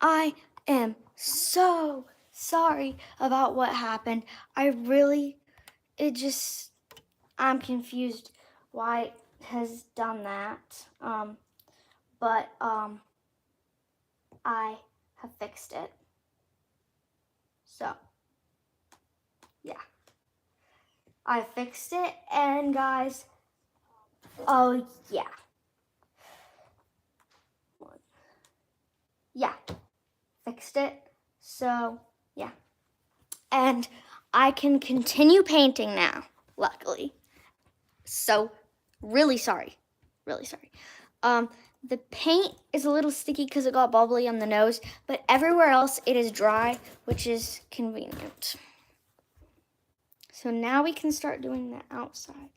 I am so sorry about what happened. I'm confused why it has done that. But I have fixed it. So, yeah. I fixed it, and guys, oh yeah. Yeah, fixed it. So, yeah. And I can continue painting now, luckily. So, really sorry. Really sorry. The paint is a little sticky because it got bubbly on the nose, but everywhere else it is dry, which is convenient. So now we can start doing the outside.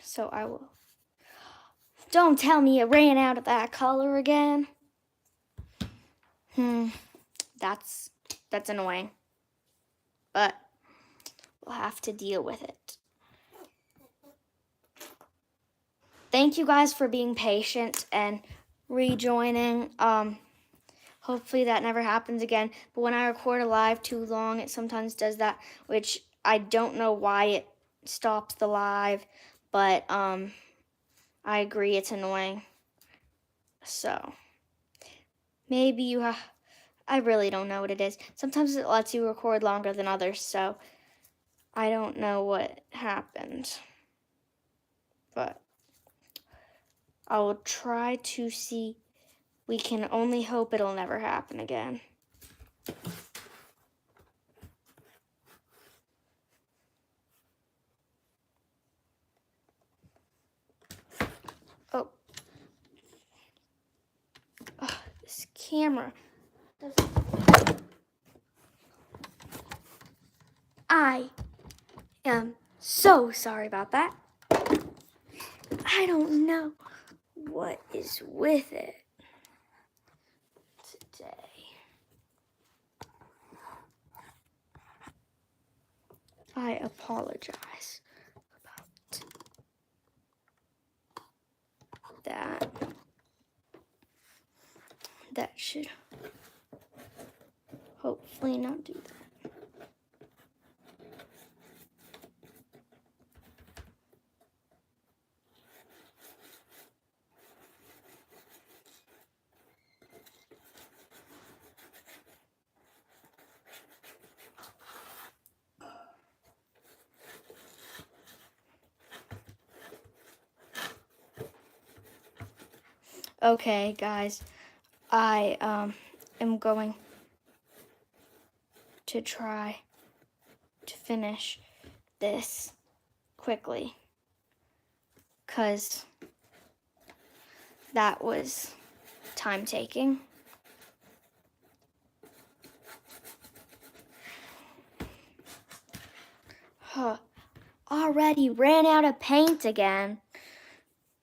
So I will. Don't tell me it ran out of that color again. That's annoying. But we'll have to deal with it. Thank you guys for being patient and rejoining. Hopefully that never happens again. But when I record a live too long, it sometimes does that, which I don't know why it stops the live, but I agree it's annoying. So maybe I really don't know what it is. Sometimes it lets you record longer than others, so I don't know what happened. But I will try to see. We can only hope it'll never happen again. Oh, this camera doesn't. I am so sorry about that. I don't know what is with it today. I apologize about that. That should hopefully not do that. Okay, guys, I am going to try to finish this quickly, because that was time taking. Already ran out of paint again.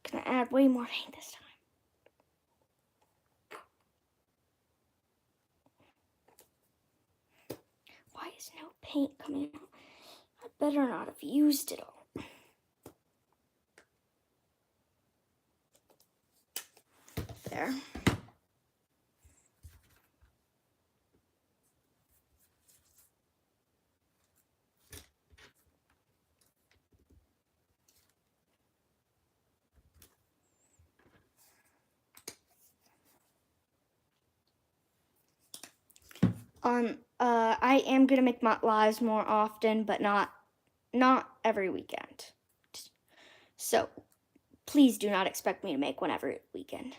Gonna add way more paint this time. Why is no paint coming out? I better not have used it all. There. I am gonna make my lives more often, but not every weekend. So please do not expect me to make one every weekend.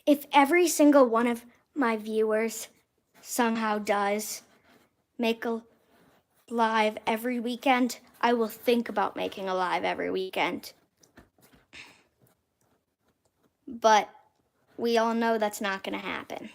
If every single one of my viewers somehow does make a live every weekend, I will think about making a live every weekend. But we all know that's not going to happen.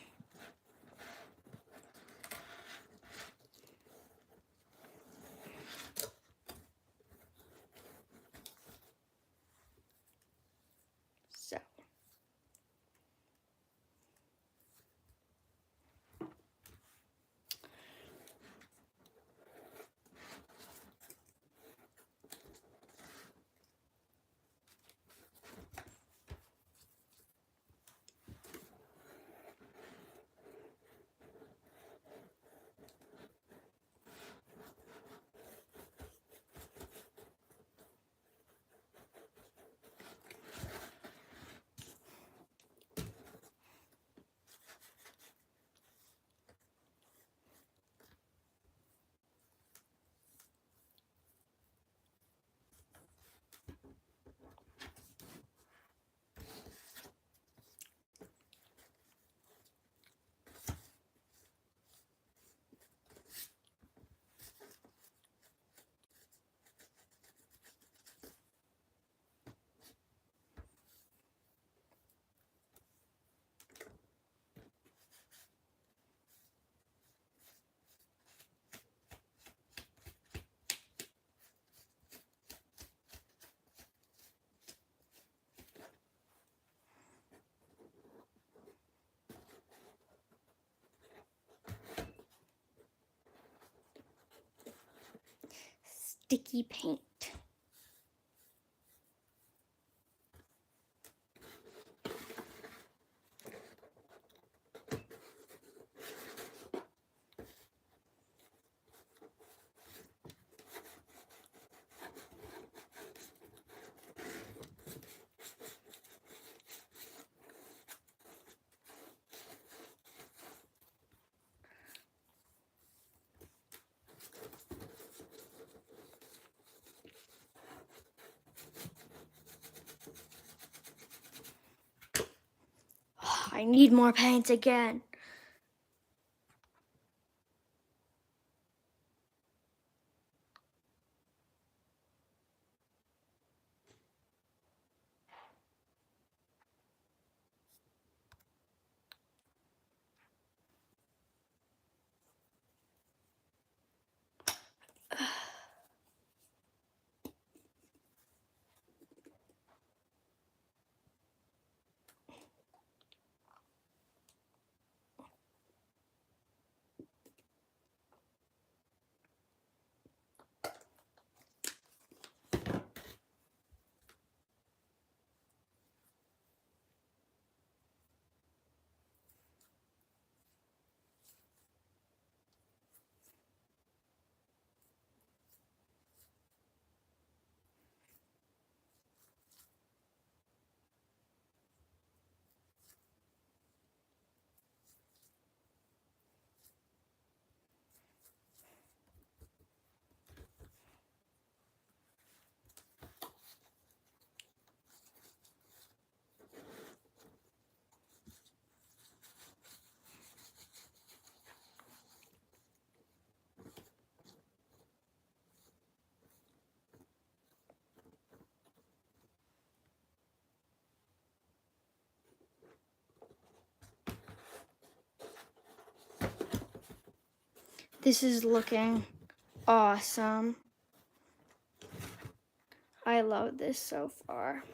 sticky paint. I need more paint again. This is looking awesome. I love this so far.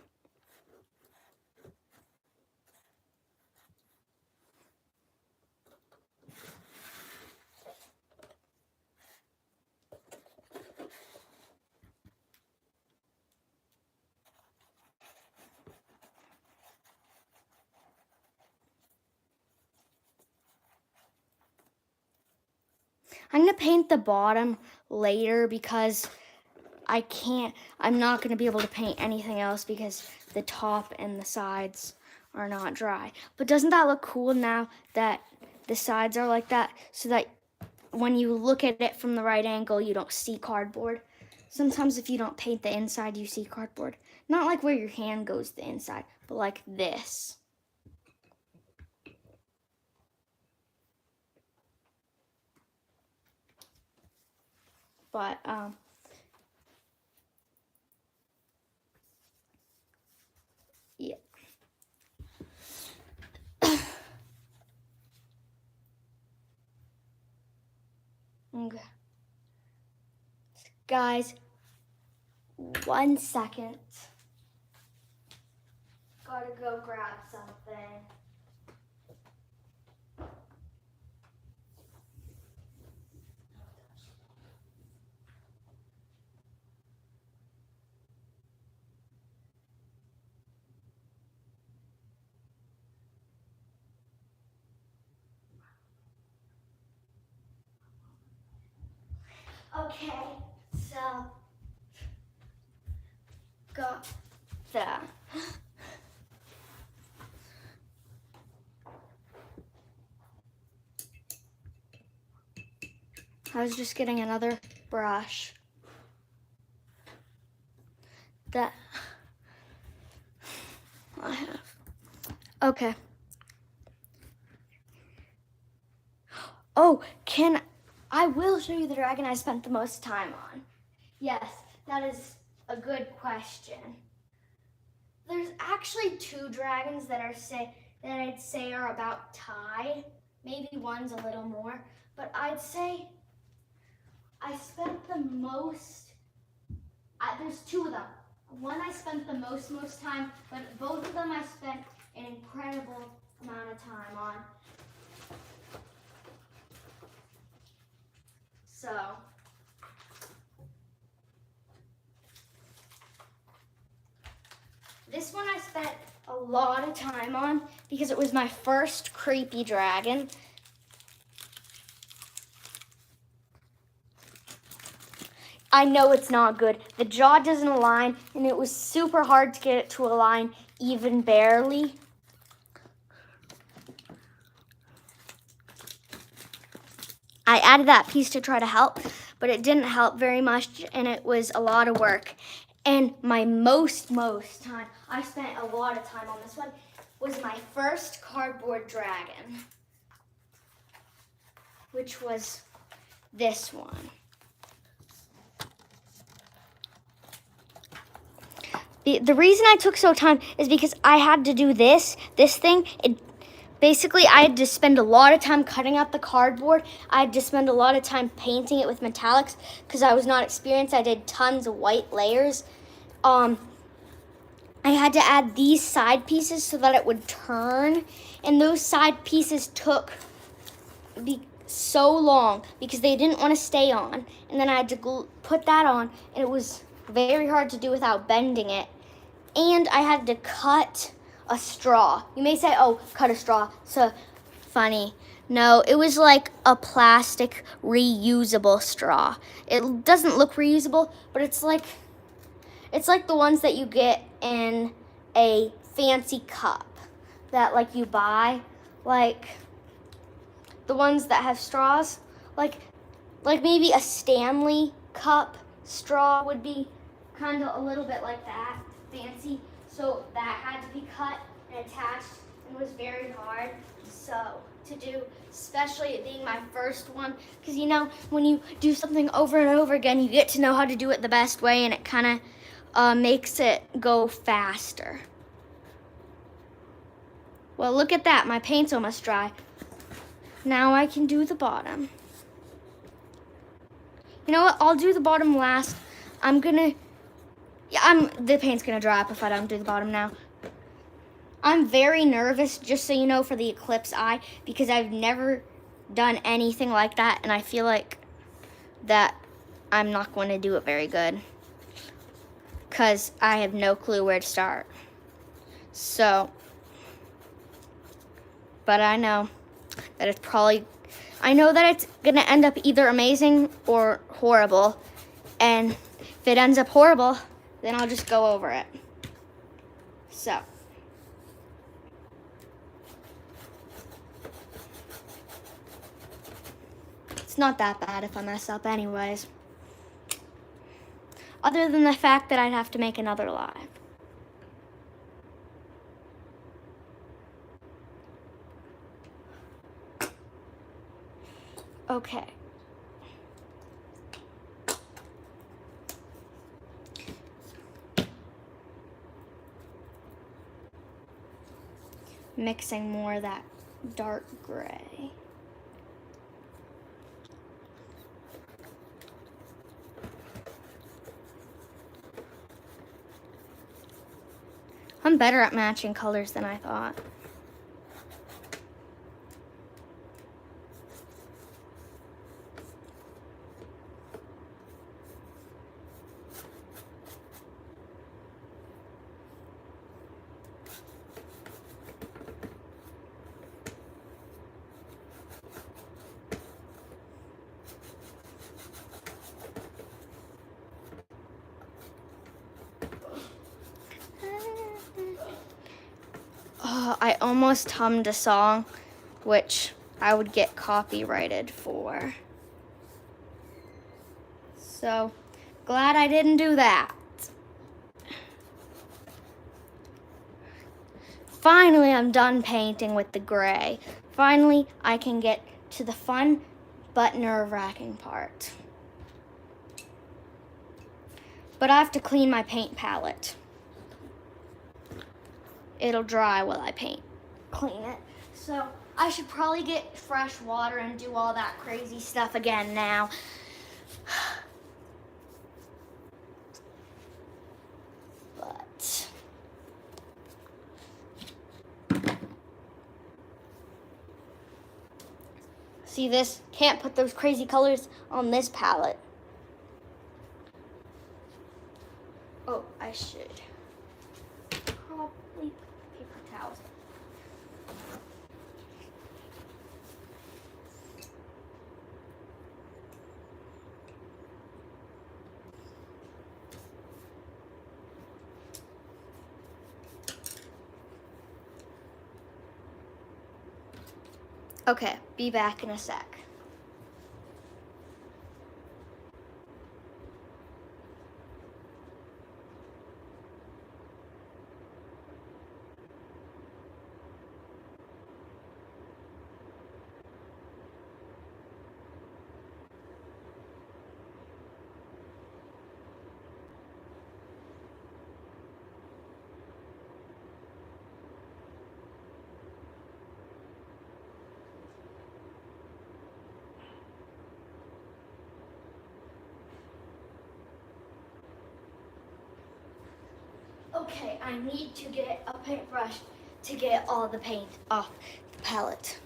I'm gonna paint the bottom later because I'm not gonna be able to paint anything else because the top and the sides are not dry. But doesn't that look cool now that the sides are like that, so that when you look at it from the right angle, you don't see cardboard? Sometimes if you don't paint the inside, you see cardboard. Not like where your hand goes the inside, but like this. But, yeah. Okay. Guys, 1 second. Gotta go grab something. Okay, so got that. I was just getting another brush. That I have. Okay. Oh, I will show you the dragon I spent the most time on. Yes, that is a good question. There's actually 2 dragons that I'd say are about tied. Maybe one's a little more, but I'd say I spent the most. There's 2 of them. One I spent the most time, but both of them I spent an incredible amount of time on. So, This one I spent a lot of time on because it was my first creepy dragon. I know it's not good. The jaw doesn't align, and it was super hard to get it to align, even barely. I added that piece to try to help, but it didn't help very much, and it was a lot of work. And my most time, I spent a lot of time on this one, was my first cardboard dragon, which was this one. The reason I took so time is because I had to do this thing. Basically, I had to spend a lot of time cutting out the cardboard. I had to spend a lot of time painting it with metallics because I was not experienced. I did tons of white layers. I had to add these side pieces so that it would turn. And those side pieces took so long because they didn't want to stay on. And then I had to put that on, and it was very hard to do without bending it. And I had to cut a straw. You may say, oh, cut a straw. So funny. No, it was like a plastic reusable straw. It doesn't look reusable, but it's like the ones that you get in a fancy cup that like you buy, like the ones that have straws, like maybe a Stanley cup straw would be kind of a little bit like that, fancy. So that had to be cut and attached, and was very hard to do, especially it being my first one, because you know, when you do something over and over again, you get to know how to do it the best way, and it kind of makes it go faster. Well, look at that, my paint's almost dry. Now I can do the bottom. You know what, I'll do the bottom last. The paint's gonna dry up if I don't do the bottom now. I'm very nervous, just so you know, for the eclipse eye, because I've never done anything like that, and I feel like that I'm not going to do it very good, because I have no clue where to start. So, but I know that it's gonna end up either amazing or horrible, and if it ends up horrible, then I'll just go over it. So. It's not that bad if I mess up anyways. Other than the fact that I'd have to make another live. Okay. Mixing more of that dark gray. I'm better at matching colors than I thought. I almost hummed a song, which I would get copyrighted for. So, glad I didn't do that. Finally, I'm done painting with the gray. Finally, I can get to the fun but nerve-wracking part. But I have to clean my paint palette. It'll dry while I clean it. So I should probably get fresh water and do all that crazy stuff again now. But see this? Can't put those crazy colors on this palette. Oh, I should. probably paper towels. Okay, be back in a sec. Okay, I need to get a paintbrush to get all the paint off the palette.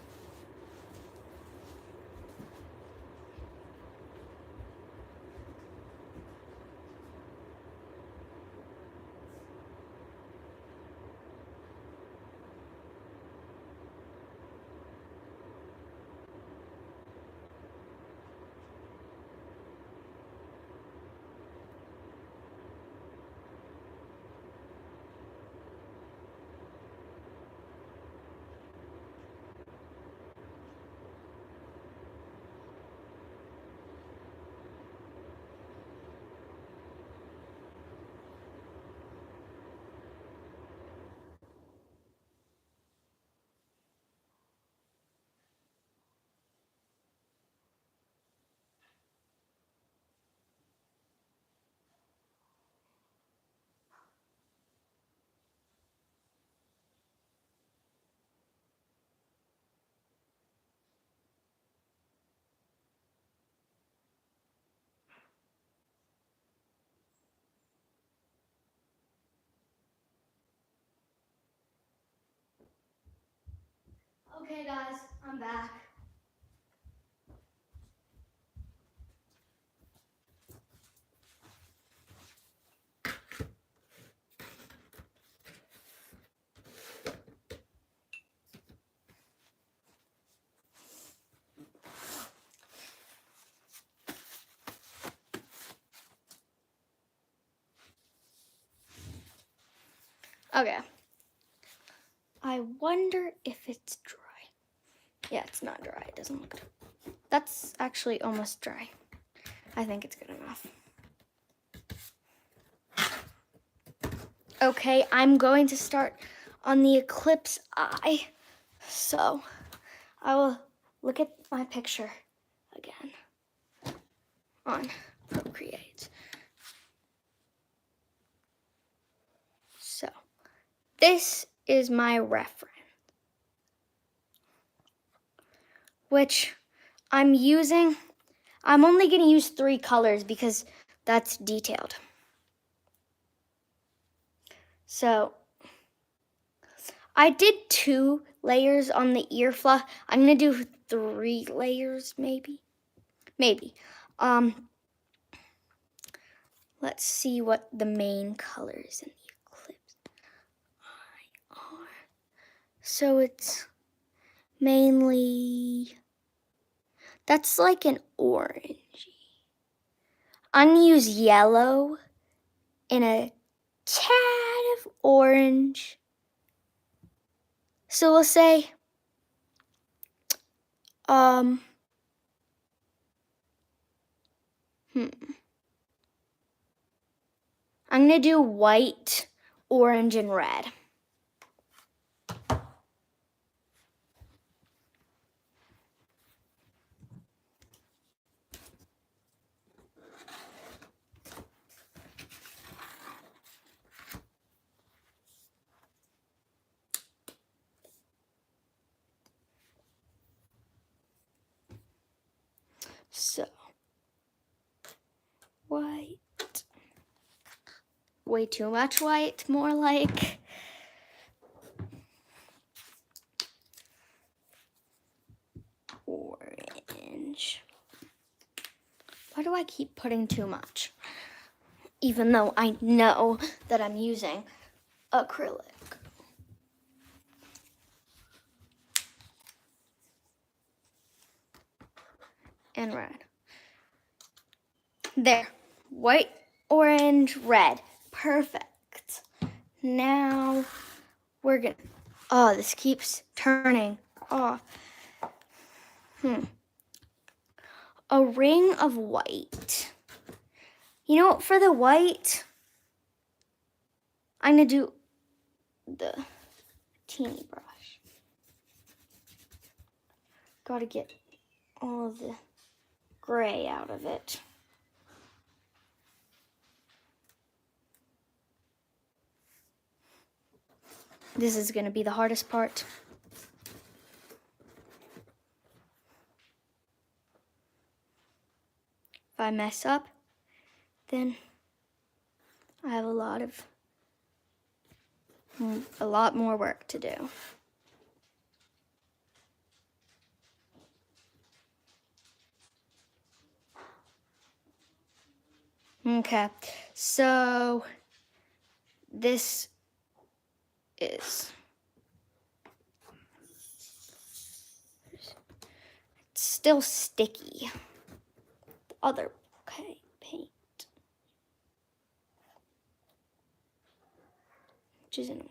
Okay guys, I'm back. Okay. I wonder if it's dry. Yeah, it's not dry. It doesn't look good. That's actually almost dry. I think it's good enough. Okay, I'm going to start on the eclipse eye. So I will look at my picture again on Procreate. So this is my reference, which I'm using. I'm only going to use 3 colors because that's detailed. So I did 2 layers on the ear fluff. I'm going to do 3 layers maybe. Let's see what the main colors in the eclipse eye are. So it's mainly, that's like an orangey. I'm going to use yellow and a tad of orange. So we'll say, I'm going to do white, orange, and red. So, white. Way too much white, more like. Orange. Why do I keep putting too much? Even though I know that I'm using acrylic. and red. There. White, orange, red. Perfect. Now we're gonna, oh, this keeps turning off. A ring of white. You know what, for the white, I'm gonna do the teeny brush. Gotta get all of the gray out of it. This is gonna be the hardest part. If I mess up, then I have a lot more work to do. Okay, so this is, it's still sticky. The other, okay, paint, which is in a way.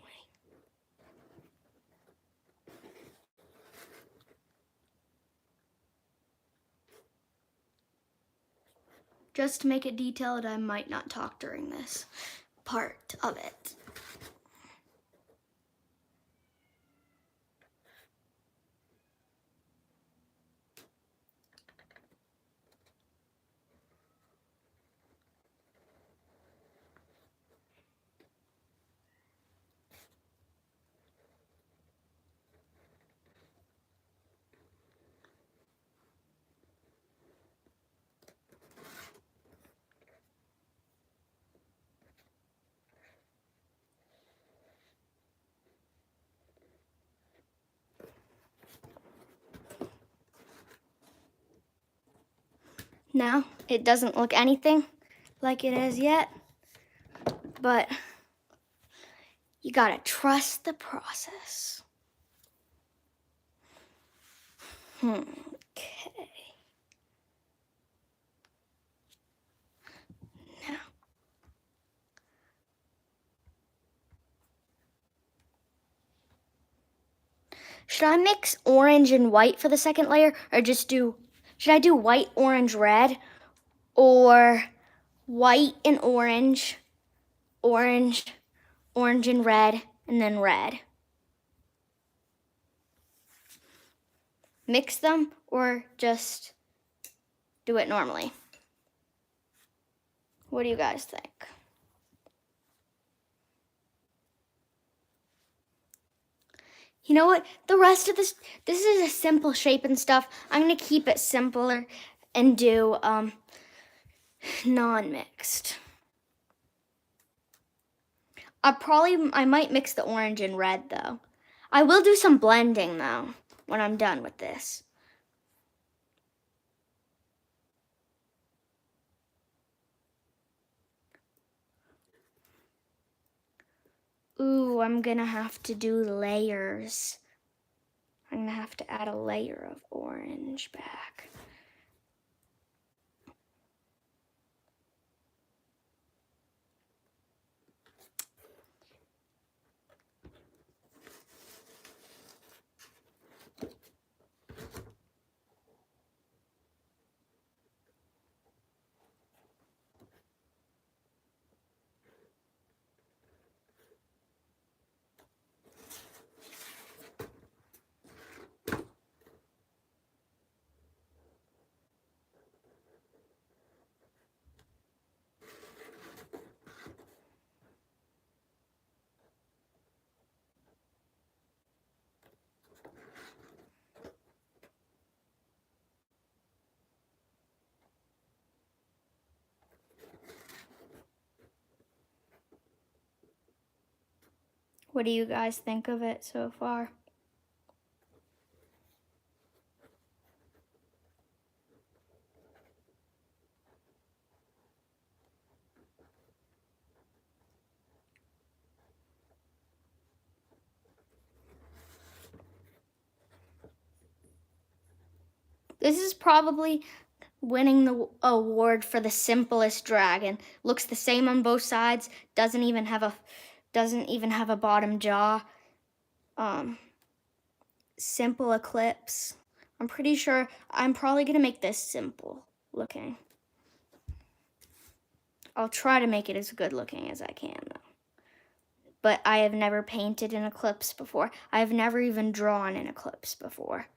Just to make it detailed, I might not talk during this part of it. Now, it doesn't look anything like it is yet, but you gotta trust the process. Okay. Now, should I mix orange and white for the second layer, or just should I do white, orange, red, or white and orange, orange, orange and red, and then red? Mix them, or just do it normally? What do you guys think? You know what? The rest of this is a simple shape and stuff. I'm gonna keep it simpler and do non-mixed. I might mix the orange and red though. I will do some blending though when I'm done with this. Ooh, I'm gonna have to do layers. I'm gonna have to add a layer of orange back. What do you guys think of it so far? This is probably winning the award for the simplest dragon. Looks the same on both sides. Doesn't even have a bottom jaw. Simple eclipse. I'm pretty sure I'm probably gonna make this simple looking. I'll try to make it as good looking as I can though. But I have never painted an eclipse before. I've never even drawn an eclipse before.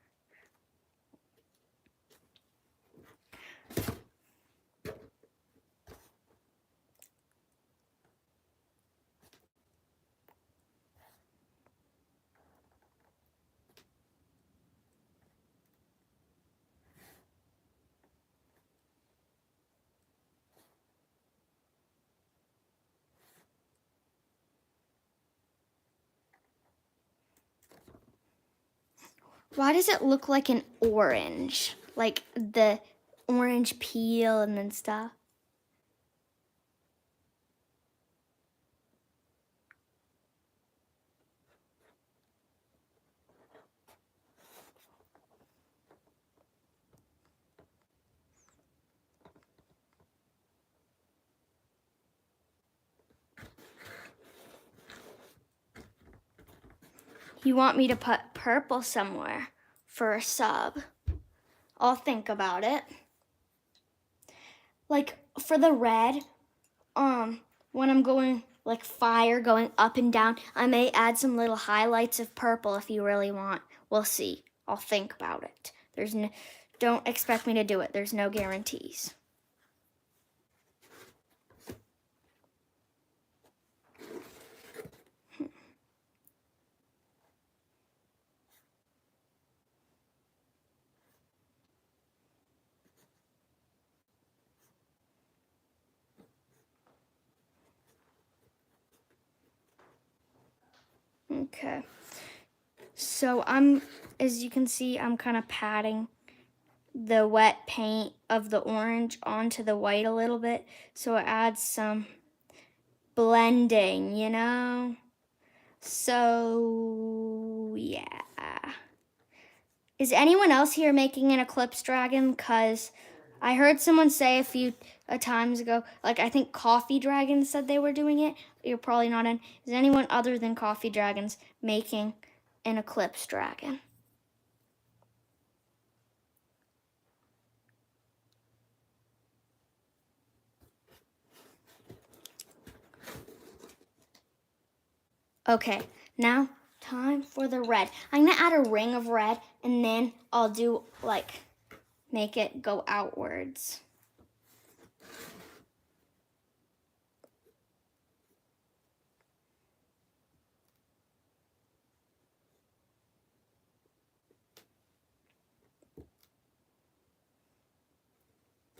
Why does it look like an orange? Like the orange peel and then stuff? You want me to put purple somewhere for a sub? I'll think about it. Like for the red, when I'm going like fire going up and down, I may add some little highlights of purple if you really want. We'll see. I'll think about it. Don't expect me to do it. There's no guarantees. Okay. So as you can see, I'm kind of patting the wet paint of the orange onto the white a little bit, so it adds some blending, you know? So, yeah. Is anyone else here making an eclipse dragon? Because I heard someone say a few times ago, like I think Coffee Dragons said they were doing it. You're probably not in. Is anyone other than Coffee Dragons making an eclipse dragon? Okay, now time for the red. I'm gonna add a ring of red and then I'll do like, make it go outwards.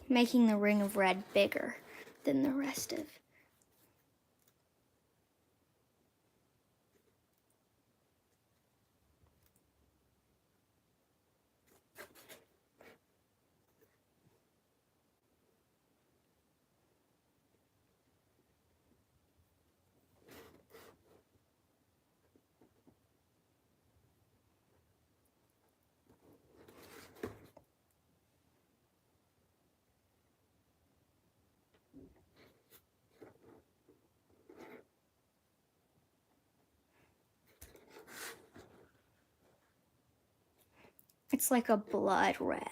Making the ring of red bigger than the rest of. It's like a blood red.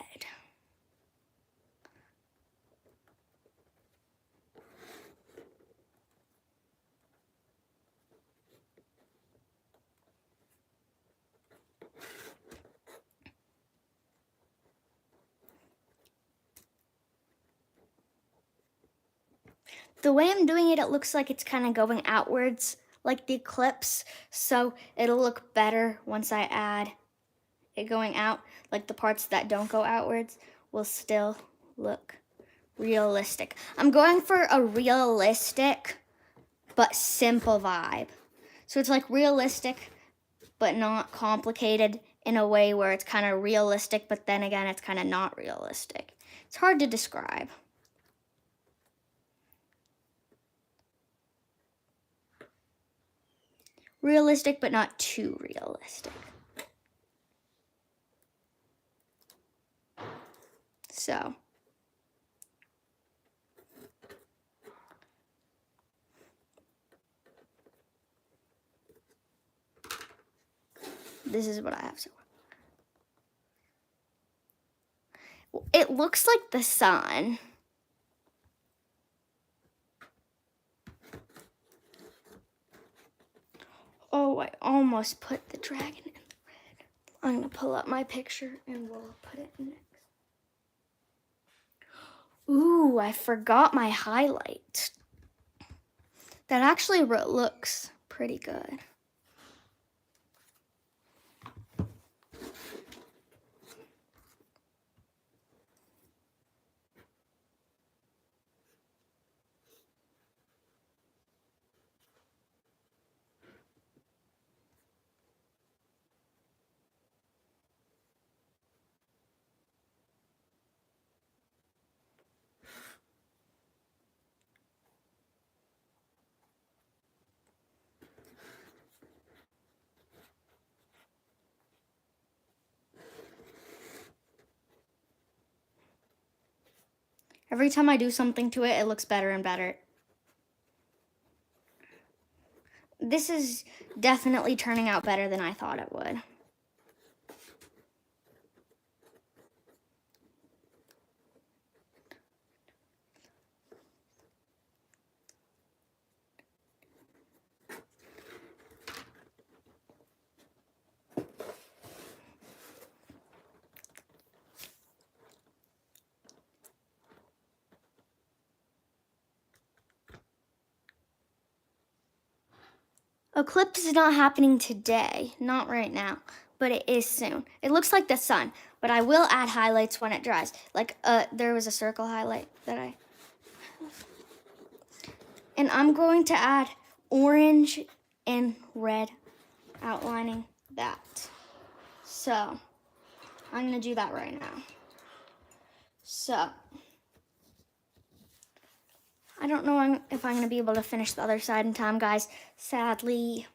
The way I'm doing it, it looks like it's kind of going outwards, like the eclipse, so it'll look better once I add it going out. Like the parts that don't go outwards will still look realistic. I'm going for a realistic but simple vibe. So it's like realistic but not complicated in a way where it's kind of realistic, but then again, it's kind of not realistic. It's hard to describe. Realistic, but not too realistic. So, this is what I have so far. It looks like the sun. Oh, I almost put the dragon in the red. I'm gonna pull up my picture and we'll put it in next. Ooh, I forgot my highlight. That actually looks pretty good. Every time I do something to it, it looks better and better. This is definitely turning out better than I thought it would. Eclipse is not happening today, not right now, but it is soon. It looks like the sun, but I will add highlights when it dries. Like there was a circle highlight that I have. And I'm going to add orange and red outlining that. So I'm gonna do that right now. So I don't know if I'm gonna be able to finish the other side in time, guys, sadly.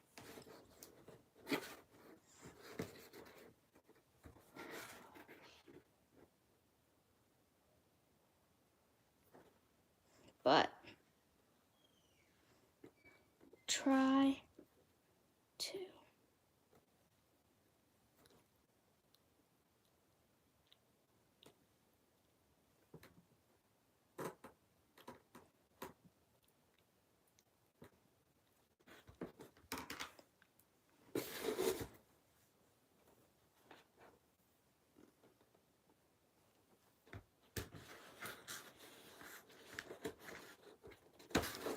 But try to.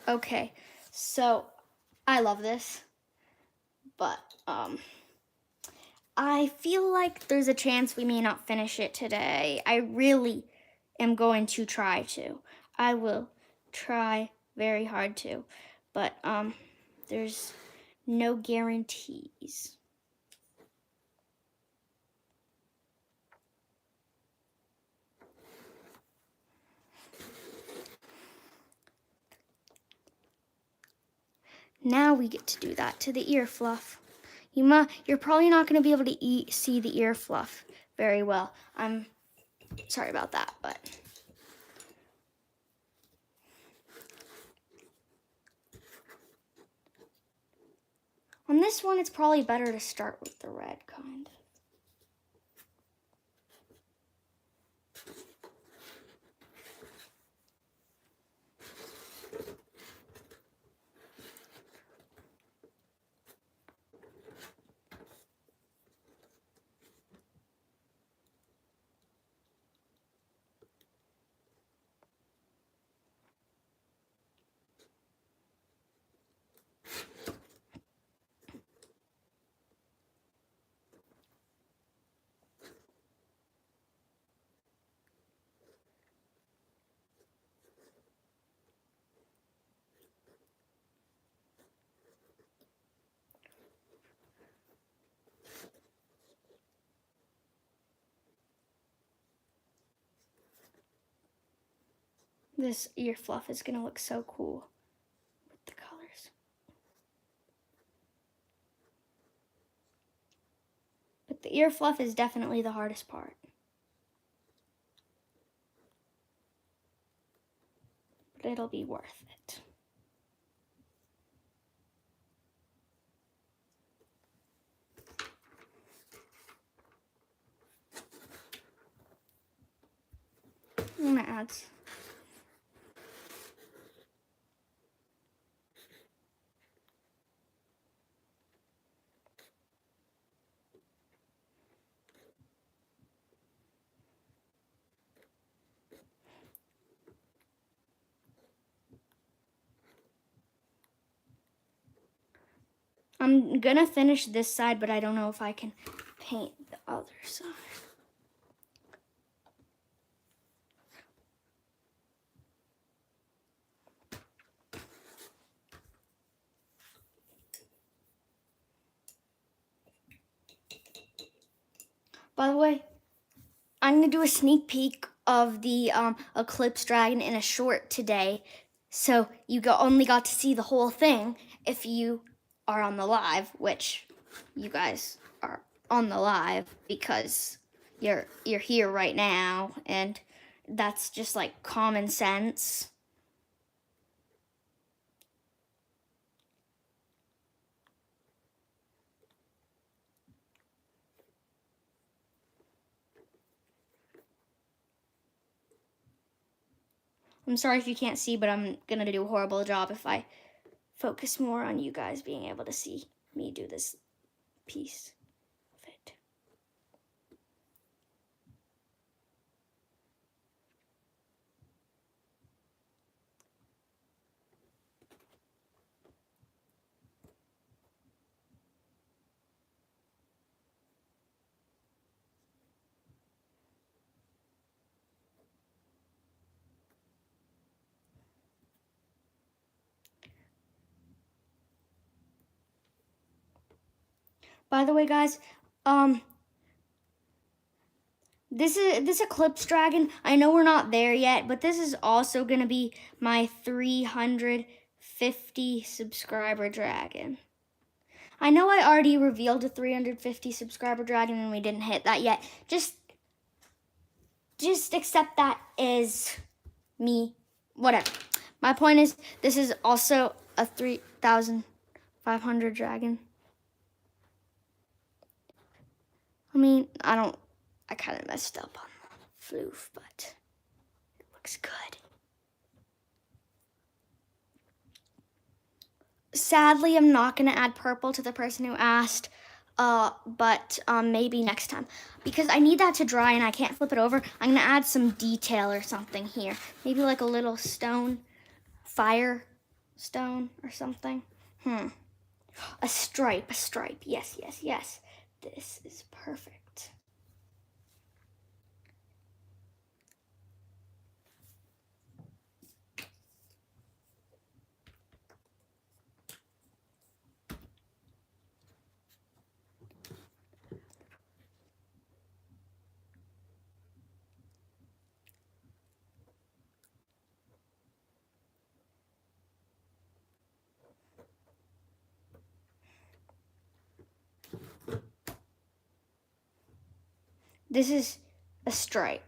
Okay, so I love this, but I feel like there's a chance we may not finish it today. I really am going to try to. I will try very hard to, but there's no guarantees. Now we get to do that to the ear fluff. You're probably not going to be able to see the ear fluff very well. I'm sorry about that, but on this one, it's probably better to start with the red kind. This ear fluff is going to look so cool with the colors. But the ear fluff is definitely the hardest part. But it'll be worth it. ads. I'm gonna finish this side, but I don't know if I can paint the other side. By the way, I'm gonna do a sneak peek of the eclipse dragon in a short today, so you only got to see the whole thing if you are on the live, which you guys are on the live because you're here right now, and that's just like common sense. I'm sorry if you can't see, but I'm gonna do a horrible job if I focus more on you guys being able to see me do this piece of it. By the way, guys, this eclipse dragon, I know we're not there yet, but this is also gonna be my 350 subscriber dragon. I know I already revealed a 350 subscriber dragon and we didn't hit that yet. Just accept that as me, whatever. My point is, this is also a 3,500 dragon. I mean, I kind of messed up on the fluff, but it looks good. Sadly, I'm not going to add purple to the person who asked, but maybe next time. Because I need that to dry and I can't flip it over. I'm going to add some detail or something here. Maybe like a little stone, fire stone or something. A stripe. Yes. This is perfect. This is a stripe.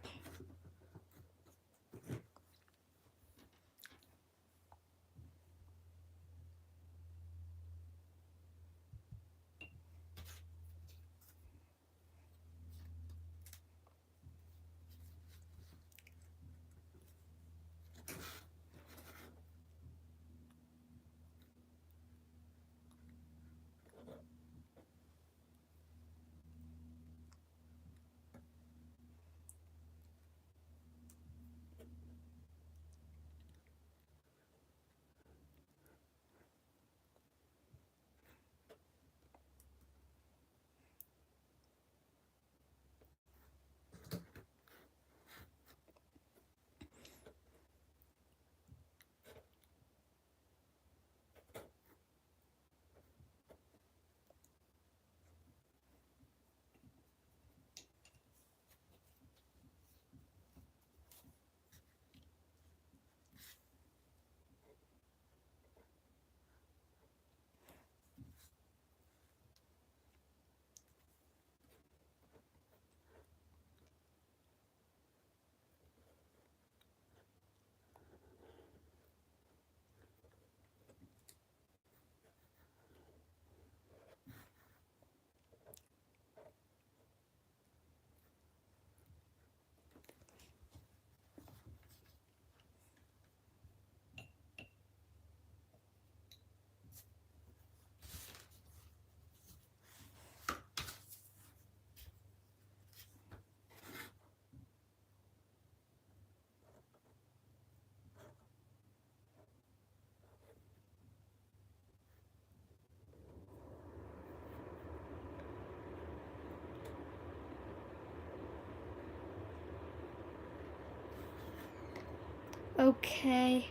Okay.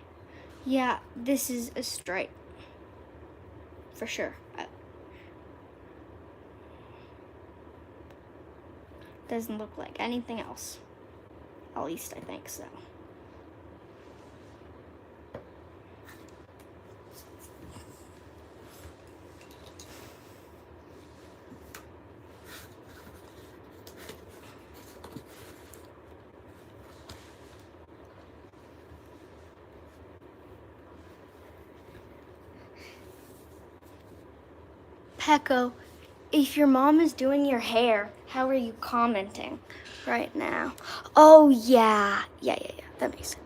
Yeah, this is a stripe. For sure. Doesn't look like anything else. At least I think so. Pecco, if your mom is doing your hair, how are you commenting right now? Oh, yeah. Yeah. That makes sense.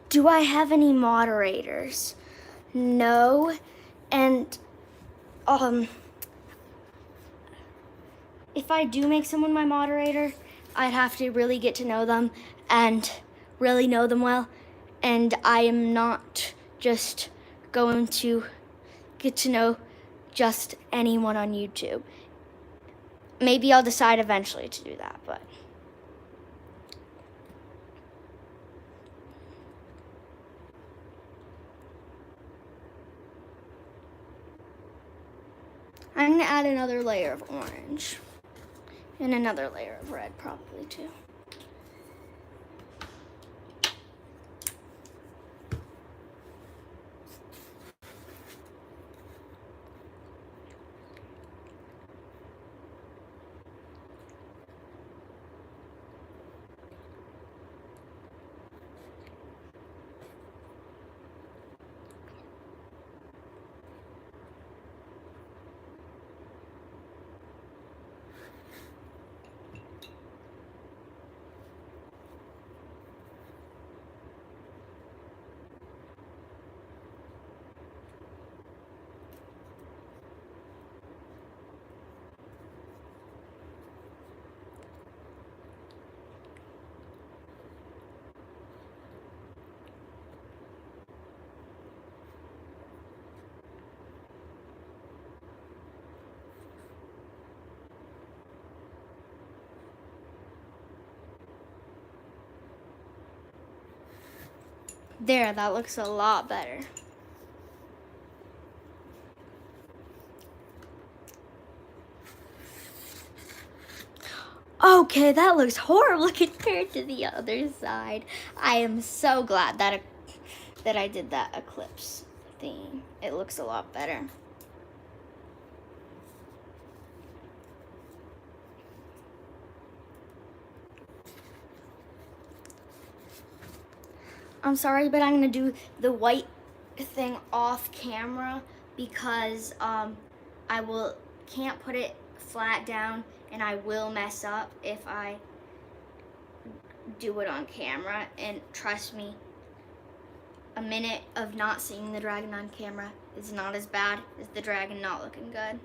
Do I have any moderators? No. And, if I do make someone my moderator, I'd have to really get to know them and really know them well. And I am not just going to get to know just anyone on YouTube. Maybe I'll decide eventually to do that, but. I'm gonna add another layer of orange and another layer of red probably too. There, that looks a lot better. Okay, that looks horrible compared to the other side. I am so glad that I did that eclipse theme. It looks a lot better. I'm sorry, but I'm gonna do the white thing off camera because can't put it flat down and I will mess up if I do it on camera. And trust me, a minute of not seeing the dragon on camera is not as bad as the dragon not looking good.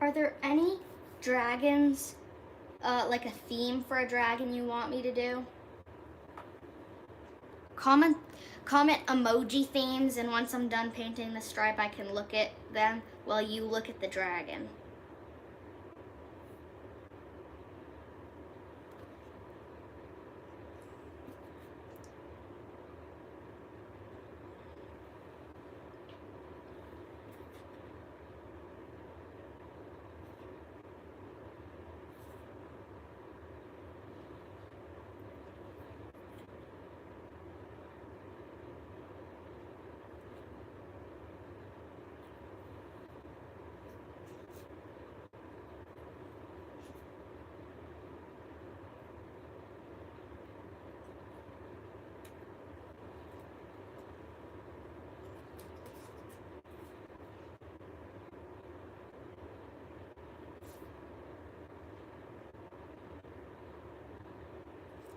Are there any dragons, like a theme for a dragon you want me to do? Comment emoji themes, and once I'm done painting the stripe, I can look at them while you look at the dragon.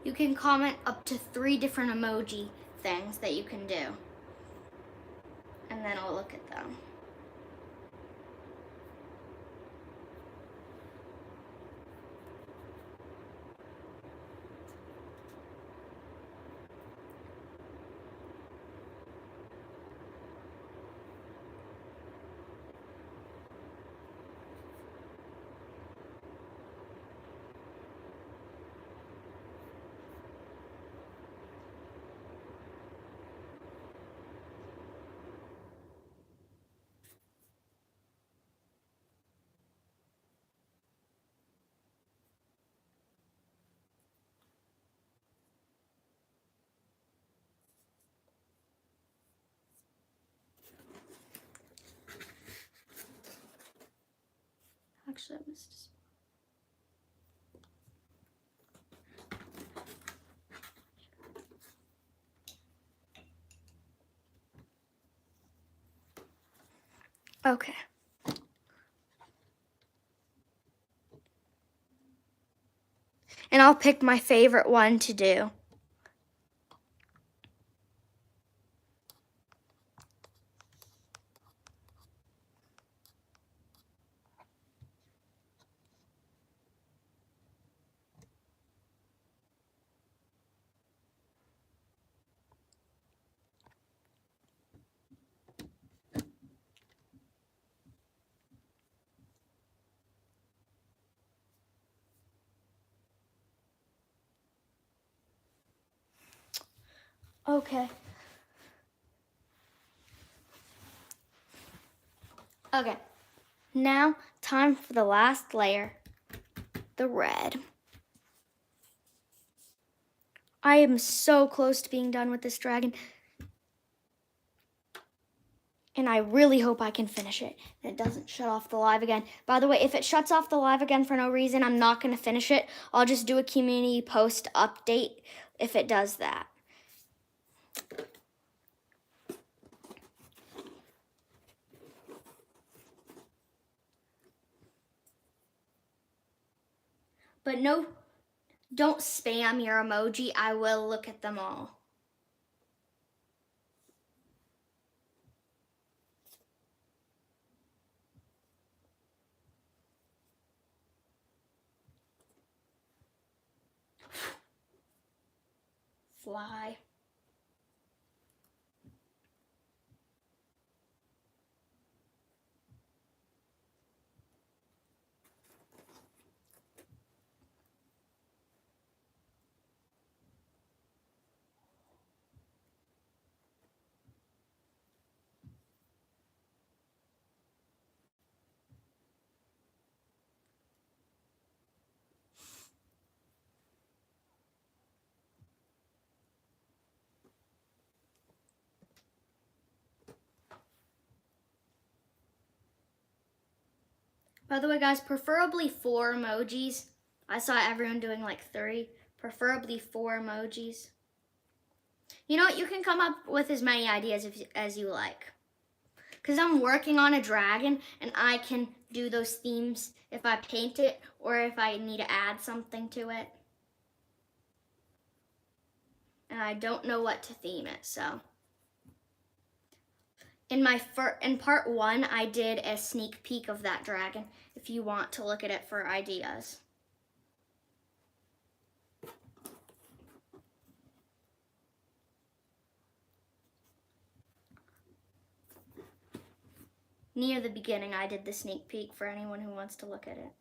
you can comment up to 3 different emoji things that you can do. And then I'll look at them. Actually, I missed this. Okay. And I'll pick my favorite one to do. Okay. Okay. Now, time for the last layer, the red. I am so close to being done with this dragon. And I really hope I can finish it and it doesn't shut off the live again. By the way, if it shuts off the live again for no reason, I'm not going to finish it. I'll just do a community post update if it does that. But no, don't spam your emoji. I will look at them all. Fly. By the way, guys, preferably 4 emojis. I saw everyone doing like 3. Preferably 4 emojis. You know what? You can come up with as many ideas as you like. Because I'm working on a dragon and I can do those themes if I paint it or if I need to add something to it. And I don't know what to theme it, so. In part 1, I did a sneak peek of that dragon if you want to look at it for ideas. Near the beginning, I did the sneak peek for anyone who wants to look at it.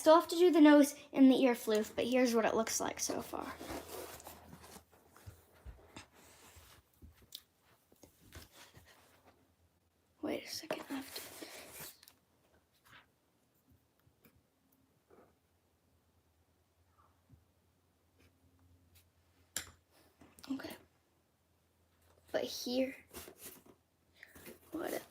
still have to do the nose and the ear floof, but here's what it looks like so far. Wait a second, I have to... Okay. But here, what it...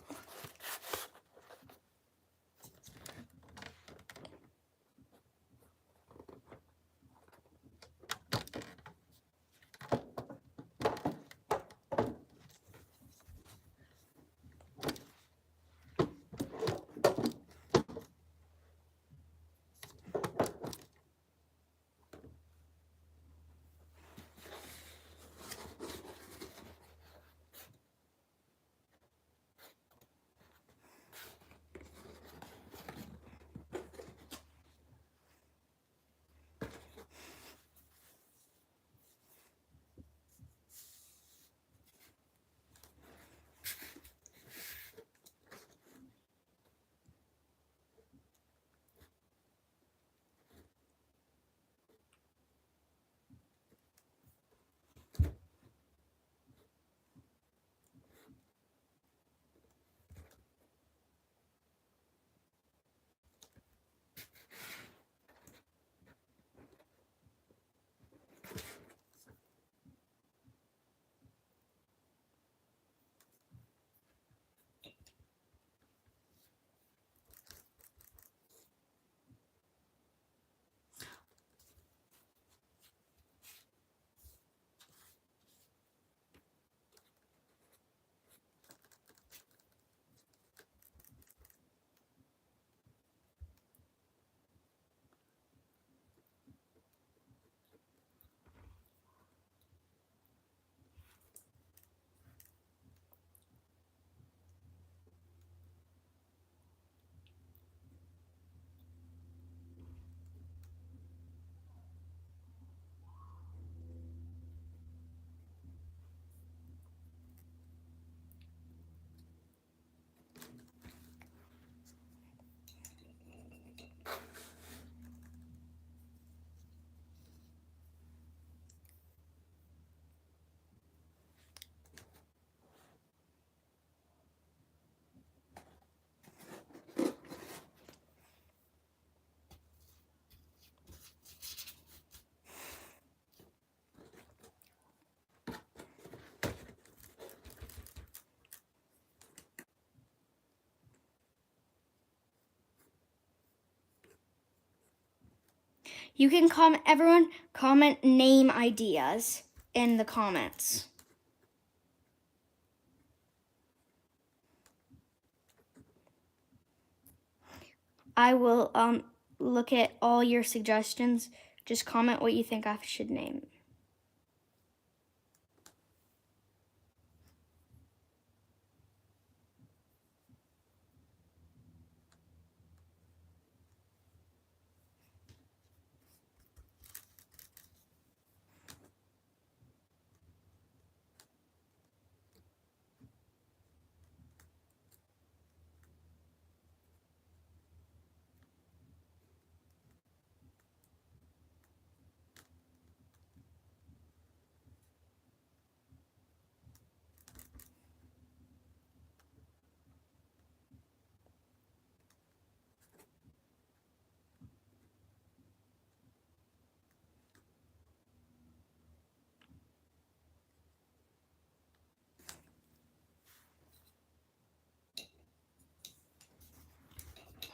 You can everyone comment name ideas in the comments. I will look at all your suggestions. Just comment what you think I should name.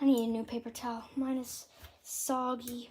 I need a new paper towel. Mine is soggy.